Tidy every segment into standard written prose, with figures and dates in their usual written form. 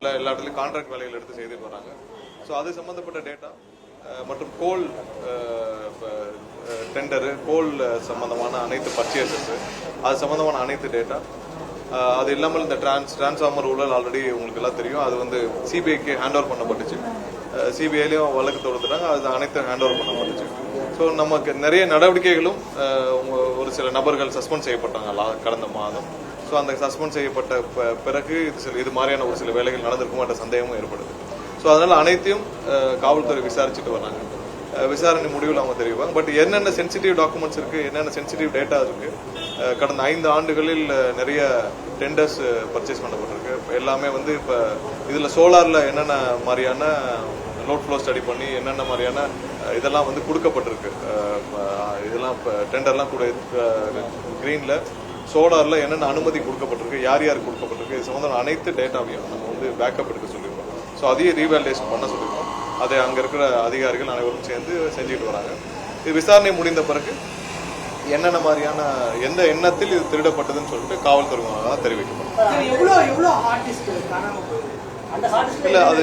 எல்லா இடத்துலையும் கான்ட்ராக்ட் வேலைகள் எடுத்து செய்துட்டு வராங்க. ஸோ அது சம்மந்தப்பட்ட டேட்டா மற்றும் கோல் டெண்டரு, கோல் சம்பந்தமான அனைத்து பர்ச்சேசஸ், அது சம்பந்தமான அனைத்து டேட்டா, அது இல்லாமல் இந்த டிரான்ஸ்ஃபார்மர் ஊழல் ஆல்ரெடி உங்களுக்கு எல்லாம் தெரியும். அது வந்து சிபிஐக்கு ஹேண்ட் ஓவர் பண்ணப்பட்டுச்சு. சிபிஐலையும் வழக்கு தொடுத்துட்டாங்க. அது அனைத்து ஹேண்ட் ஓவர் பண்ணப்பட்டுச்சு. ஸோ நமக்கு நிறைய நடவடிக்கைகளும் ஒரு சில நபர்கள் சஸ்பெண்ட் செய்யப்பட்டாங்க கடந்த மாதம். ஸோ அந்த சஸ்பெண்ட் செய்யப்பட்ட பிறகு இது மாதிரியான ஒரு சில வேலைகள் நடந்திருக்கும் என்ற சந்தேகமும் ஏற்படுது. ஸோ அதனால அனைத்தையும் காவல்துறை விசாரிச்சுட்டு வராங்க. விசாரணை முடிவில் அவங்க தெரிவிப்பாங்க. பட் என்னென்ன சென்சிட்டிவ் டாக்குமெண்ட்ஸ் இருக்கு, என்னென்ன சென்சிட்டிவ் டேட்டா இருக்கு, கடந்த 5 ஆண்டுகளில் நிறைய டெண்டர்ஸ் பர்ச்சேஸ் பண்ணப்பட்டிருக்கு. எல்லாமே வந்து இப்போ இதில் சோலாரில் என்னென்ன மாதிரியான லோட் ஃப்ளோ ஸ்டடி பண்ணி என்னென்ன மாதிரியான இதெல்லாம் வந்து கொடுக்கப்பட்டிருக்கு. இதெல்லாம் இப்போ டெண்டர்லாம் கூட கிரீனில் சோலாரில் என்னென்ன அனுமதி கொடுக்கப்பட்டிருக்கு, யார் யாருக்கு கொடுக்கப்பட்டிருக்கு, இது சம்பந்தமான அனைத்து டேட்டாவையும் நம்ம வந்து பேக்கப் எடுக்க சொல்லியிருக்கோம். ஸோ அதையும் ரீவேலிடேஷன் பண்ண சொல்லியிருக்கோம். அதை அங்கே இருக்கிற அதிகாரிகள் அனைவரும் சேர்ந்து செஞ்சுட்டு வராங்க. இது விசாரணை முடிந்த பிறகு என்னென்ன மாதிரியான எந்த எண்ணத்தில் இது திருடப்பட்டதுன்னு சொல்லிட்டு காவல்துறை மூலமாக தெரிவிக்கப்படும். இல்லை, அது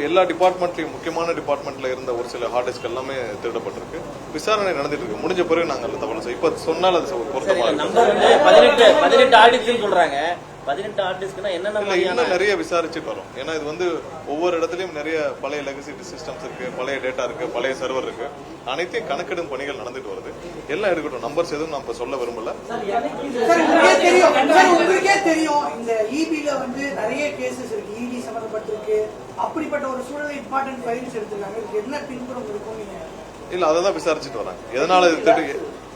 எல்லா டிபார்ட்மெண்ட்லையும் முக்கியமான டிபார்ட்மெண்ட்ல இருந்த ஒரு சில ஹார்ட் டிஸ்க் எல்லாமே திருடப்பட்டிருக்கு. விசாரணை நடந்துட்டு இருக்கு. முடிஞ்ச பிறகு நாங்கள் தகவல் செய்ய இப்ப சொன்னால் அது பொருத்தமா இன்னும் நிறைய விசாரிச்சுட்டு வரும். ஏன்னா இது வந்து ஒவ்வொரு இடத்துலயும் நிறைய பழைய லெகசி சிஸ்டம்ஸ் இருக்கு, பழைய டேட்டா இருக்கு, பழைய சர்வர் இருக்கு. அனைத்தையும் கணக்கெடும் பணிகள் நடந்துட்டு வருது. எல்லாம் எடுக்கட்டும். நம்பர்ஸ் எதுவும் நம்ம சொல்ல விரும்பல. இல்ல, அதான் விசாரிச்சுட்டு வராங்க. எதனால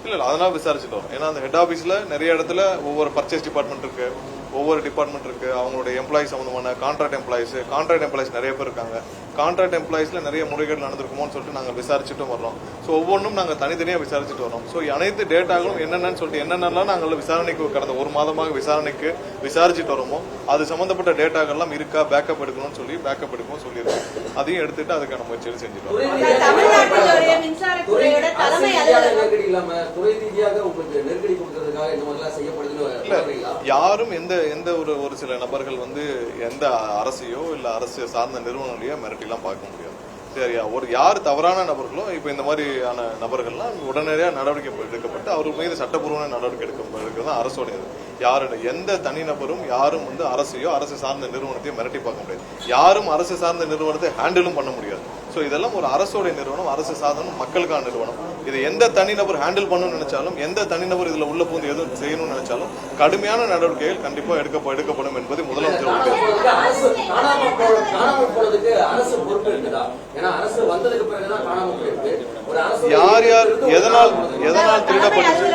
இல்ல அதனால விசாரிச்சுட்டு வரும். ஏன்னா அந்த ஹெட் ஆபீஸ்ல நிறைய இடத்துல ஒவ்வொரு பர்ச்சேஸ் டிபார்ட்மெண்ட் இருக்கு, ஒவ்வொரு டிபார்ட்மெண்ட் இருக்கு. அவங்களுடைய எம்ப்ளாயிஸ் சம்பந்தமான கான்ட்ராக்ட் எம்ப்ளாயிஸ் நிறைய பேர் இருக்காங்க. கான்ட்ராக்ட் எம்ப்ளாயிஸ்ல நிறைய முறைகேடு நடந்திருக்குமோன்னு சொல்லிட்டு நாங்க விசாரிச்சுட்டும் வரோம். ஸோ ஒவ்வொன்றும் நாங்க தனித்தனியா விசாரிச்சுட்டு வரோம். ஸோ அனைத்து டேட்டாகளும் என்னென்னு சொல்லிட்டு என்னென்னலாம் நாங்கள் விசாரணைக்கு கடந்த ஒரு மாதமாக விசாரிச்சுட்டு வரோமோ அது சம்பந்தப்பட்ட டேட்டாக்கள்லாம் இருக்கா, பேக்கப் எடுக்கணும்னு சொல்லி பேக்கப் எடுக்கணும் சொல்லியிருக்கோம். அதையும் எடுத்துட்டு அதுக்கான முயற்சிகள் செஞ்சுட்டு வரோம். யாரும் எந்த ஒரு சில நபர்கள் வந்து எந்த அரசையோ இல்ல அரசு சார்ந்த நிறுவனங்களையோ மிரட்டிலாம் பார்க்க முடியாது. சரியா, யார் தவறான நபர்களோ இப்ப இந்த மாதிரியான நபர்கள்லாம் உடனடியாக நடவடிக்கை எடுக்கப்பட்டு அவர்கள் மீது சட்டப்பூர்வமான நடவடிக்கை எடுக்கிறது தான் அரசோடையது. எந்த தனிநபரும் யாரும் வந்து அரசையோ அரசு சார்ந்த நிறுவனத்தையும் மிரட்டி பார்க்க முடியாது. யாரும் அரசு சார்ந்த நிறுவனத்தை ஹேண்டிலும் பண்ண முடியாது. ஸோ இதெல்லாம் ஒரு அரசோடைய நிறுவனம், அரசு சாதனம், மக்களுக்கான நிறுவனம். இதை எந்த தனிநபர் ஹேண்டில் பண்ணணும்னு நினைச்சாலும், எந்த தனிநபர் இதுல உள்ள பூந்து எதுவும் செய்யணும்னு நினைச்சாலும் கடுமையான நடவடிக்கைகள் கண்டிப்பா எடுக்கப்படும் என்பது முதலமைச்சர். யார் யார் எதனால் திருடப்பட்டுச்சு,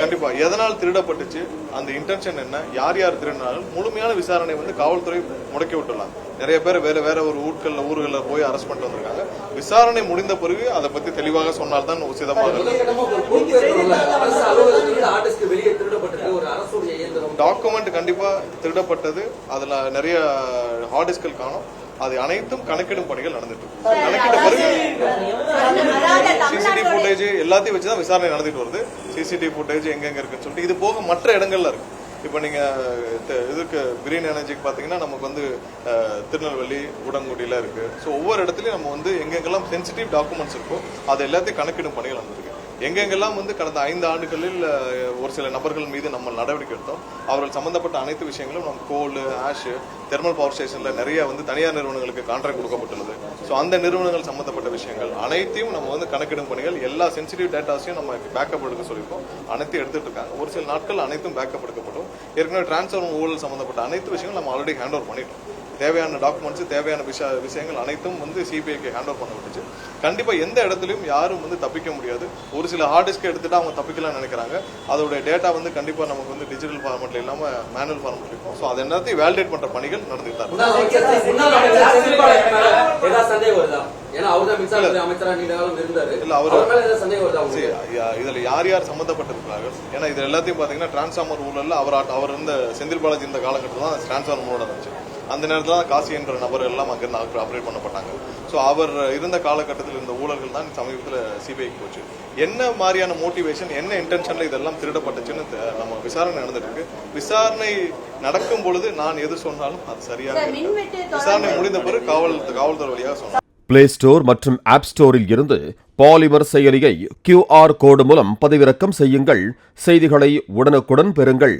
கண்டிப்பா எதனால் திருடப்பட்டுச்சு, அந்த இன்டென்ஷன் என்ன, யார் யார் திருடினாலும் முழுமையான விசாரணை வந்து காவல்துறை முடக்கி விட்டுலாம். நிறைய பேர் வேற ஒரு ஊர்களில் போய் அரெஸ்ட் பண்ணிட்டு வந்திருக்காங்க. விசாரணை முடிந்த பிறகு அதை பத்தி தெளிவாக சொன்னால்தான் உசிதமாக. டாக்குமெண்ட் கண்டிப்பா திருடப்பட்டது. அதுல நிறைய ஹார்ட் டிஸ்கள் காணும். அது அனைத்தும் கணக்கிடும் பணிகள் நடந்துட்டு இருக்கு. கணக்கிட்ட பிறகு சிசிடிவி ஃபுட்டேஜ் எல்லாத்தையும் வச்சுதான் விசாரணை நடந்துட்டு வருது. சிசிடிவி ஃபுட்டேஜ் எங்கெங்க இருக்குன்னு சொல்லிட்டு இது போக மற்ற இடங்கள்ல இருக்கு. இப்ப நீங்க இதுக்கு கிரீன் எனர்ஜிக்கு பாத்தீங்கன்னா நமக்கு வந்து திருநெல்வேலி, உடங்குடியில இருக்கு. ஸோ ஒவ்வொரு இடத்துலயும் நம்ம வந்து எங்கெங்கெல்லாம் சென்சிட்டிவ் டாக்குமெண்ட்ஸ் இருக்கோ அது எல்லாத்தையும் கணக்கிடும் பணிகள் நடந்திருக்கு. எங்கெங்கெல்லாம் வந்து கடந்த 5 ஆண்டுகளில் ஒரு சில நபர்கள் மீது நம்ம நடவடிக்கை எடுத்தோம். அவர்கள் சம்பந்தப்பட்ட அனைத்து விஷயங்களும் நம்ம கோல், ஆஷ், தெர்மல் பவர் ஸ்டேஷன்ல நிறைய வந்து தனியார் நிறுவனங்களுக்கு கான்ட்ராக்ட் கொடுக்கப்பட்டுள்ளது. ஸோ அந்த நிறுவனங்கள் சம்பந்தப்பட்ட விஷயங்கள் அனைத்தையும் நம்ம வந்து கணக்கிடும் பணிகள், எல்லா சென்சிட்டிவ் டேட்டாஸையும் நம்ம பேக்கப் எடுக்க சொல்லியிருக்கோம். அனைத்தையும் எடுத்துட்டு இருக்காங்க. ஒரு சில நாட்கள் அனைத்தும் பேக்கப் எடுக்கப்படும். ஏற்கனவே டிரான்ஸ்ஃபார்மர் ஊழல் சம்பந்தப்பட்ட அனைத்து விஷயங்களும் நம்ம ஆல்ரெடி ஹேண்ட் ஓவர் பண்ணிட்டோம். தேவையான டாக்குமெண்ட்ஸ், தேவையான விஷயங்கள் அனைத்தும் வந்து சிபிஐக்கு ஹேண்ட் ஓவர் பண்ணப்பட்டுச்சு. கண்டிப்பா எந்த இடத்துலயும் யாரும் வந்து தப்பிக்க முடியாது. ஒரு சில ஹார்ட் டிஸ்க் எடுத்துட்டு அவங்க தப்பிக்கலாம் நினைக்கிறாங்க. அதோட டேட்டா வந்து கண்டிப்பா நமக்கு வந்து டிஜிட்டல் ஃபார்மேட்ல இல்லாம மேனுவல் ஃபார்மேட்ல இருக்கும். ஸோ அதை எல்லாத்தையும் வேலிடேட் பண்ற பணிகள் நடந்துட்டு தான் இதுல யார் யார் சம்பந்தப்பட்டிருக்கிறார்கள். ஏன்னா இது எல்லாத்தையும் பாத்தீங்கன்னா டிரான்ஸ்ஃபார்மர் ஊழல்ல அவர் இருந்த செந்தில் பாலாஜி இந்த காலகட்டத்தில் தான் டிரான்ஸ்ஃபார்மர் ஊழல் இருந்துச்சு. அந்த நேரத்தில் தான் காசி என்ற நபர் எல்லாம் அங்கிருந்து ஆப்ரேட் பண்ணப்பட்டாங்க. ஸோ அவர் இருந்த காலகட்டத்தில் இருந்த ஊழல்கள் தான் சமீபத்தில் சிபிஐக்கு போச்சு. என்ன மாதிரியான மோட்டிவேஷன், என்ன இன்டென்ஷன்ல இதெல்லாம் திருடப்பட்டுச்சுன்னு நம்ம விசாரணை நடந்துட்டு இருக்கு. விசாரணை நடக்கும் பொழுது நான் எது சொன்னாலும் அது சரியாக விசாரணை முடிந்த பிறகு காவல்துறை வழியாக சொன்னேன். பிளே ஸ்டோர் மற்றும் ஆப் ஸ்டோரில் இருந்து பாலிமர் செயலியை QR கோடு மூலம் பதிவிறக்கம் செய்யுங்கள். செய்திகளை உடனுக்குடன் பெறுங்கள்.